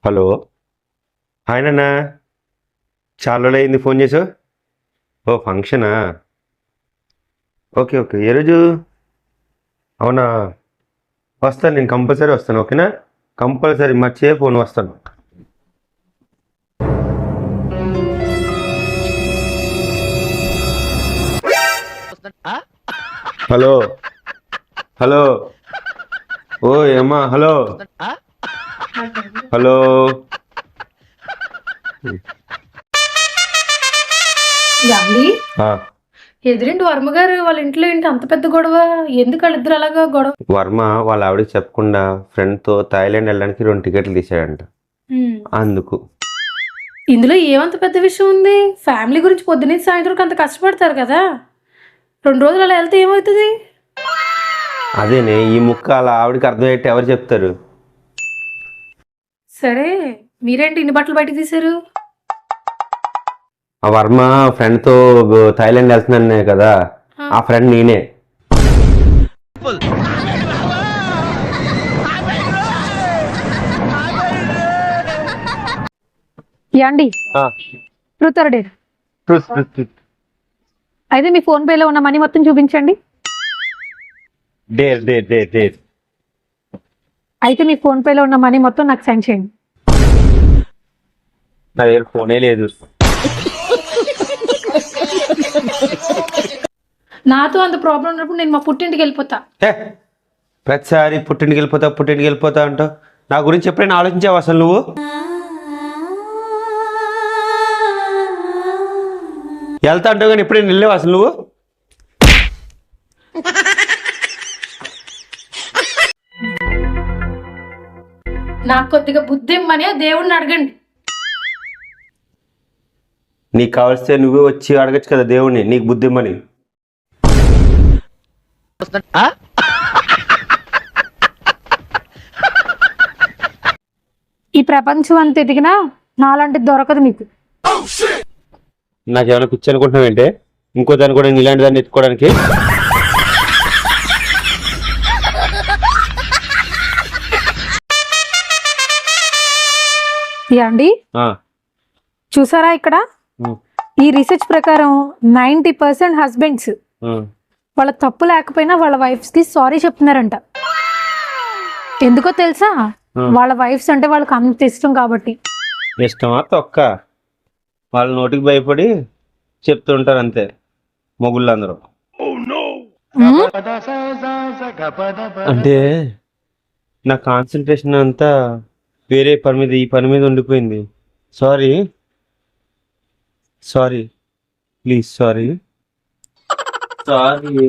Hello, hi నాన్న. చాలా రోజులైంది ఫోన్ చేసావు. ఓ ఫంక్షనా? ఓకే ఓకే, ఏ రోజు? అవునా, వస్తాను నేను, కంపల్సరీ వస్తాను. ఓకేనా, కంపల్సరీ మర్చిపోయే ఫోన్ వస్తాను. హలో హలో, ఓ ఏమ్మా, హలో హలో. యాండి, ఆ, ఎదురింటి వర్మగారు వాళ్ళ ఇంట్లో ఏంటి అంత పెద్ద గొడవ? ఎందుకు వాళ్ళిద్దరు అలాగా గొడవ? వర్మ వాళ్ళ ఆవిడకి చెప్పకుండా ఫ్రెండ్తో థాయిలాండ్ వెళ్ళడానికి 2 టికెట్లు తీసాడంట. అందుకు ఇందులో ఏమంత పెద్ద విషయం ఉంది? ఫ్యామిలీ గురించి పొద్దున్నే సాయంత్రం అంత కష్టపడతారు కదా, 2 రోజులు అలా వెళ్తే ఏమవుతుంది? అదేనే, ఈ ముక్క అలా ఆవిడకి అర్థమయ్యేట్టు ఎవరు చెప్తారు? సరే, మీరేంటి ఇన్ని బట్టలు బయట తీశారు? ఆ వర్మ ఫ్రెండ్తో థాయిలాండ్ వెళ్తున్నానే కదా, ఆ ఫ్రెండ్ నేనే. యాండి, ట్రూత్ ఆర్ డేర్? అయితే మీ ఫోన్ పేలో ఉన్న మనీ మొత్తం చూపించండి. Dare dare dare dare. అయితే మీ ఫోన్ పేలో ఉన్న మనీ మొత్తం నాకు సెండ్ చేయండి. నా దగ్గర ఫోనే లేదు. నాతో అంత ప్రాబ్లం ఉన్నప్పుడు నేను మా పుట్టింటికి వెళ్ళిపోతా. ప్రతిసారి పుట్టింటికి వెళ్ళిపోతా అంటావు. నా గురించి ఎప్పుడైనా ఆలోచించావు అసలు నువ్వు? వెళ్తా అంటావు కానీ ఎప్పుడైనా వెళ్ళావు అసలు నువ్వు? నాకు కొద్దిగా బుద్ధి ఇమ్మని ఆ దేవుడిని అడగండి. నీకు కావలిస్తే నువ్వే వచ్చి అడగచ్చు కదా దేవుణ్ణి, నీకు బుద్ధి ఇమ్మని. ఈ ప్రపంచం అంత ఎదిగినా నాలాంటిది దొరకదు మీకు. నాకేమైనా పిచ్చి అనుకుంటున్నావు ఏంటే? ఇంకో దాన్ని కూడా ఇలాంటి దాన్ని ఎత్తుకోవడానికి. యాండి, చూసారా ఇక్కడ ఈ రీసెర్చ్ ప్రకారం 90% హస్బెండ్స్ వాళ్ళ తప్పు లేకపోయినా వాళ్ళ వైఫ్స్ కి సారీ చెప్తున్నారంట. ఎందుకో తెలుసా? వాళ్ళ వైఫ్స్ అంటే వాళ్ళకి అంత ఇష్టం కాబట్టి. ఇష్టమా తొక్క? వాళ్ళ నోటికి భయపడి చెప్తుంటారు అంతే మొగుళ్ళందరూ. అంటే నా కాన్సన్ట్రేషన్ అంతా వేరే పని మీద, ఈ పని మీద ఉండిపోయింది. Sorry sorry, please sorry sorry.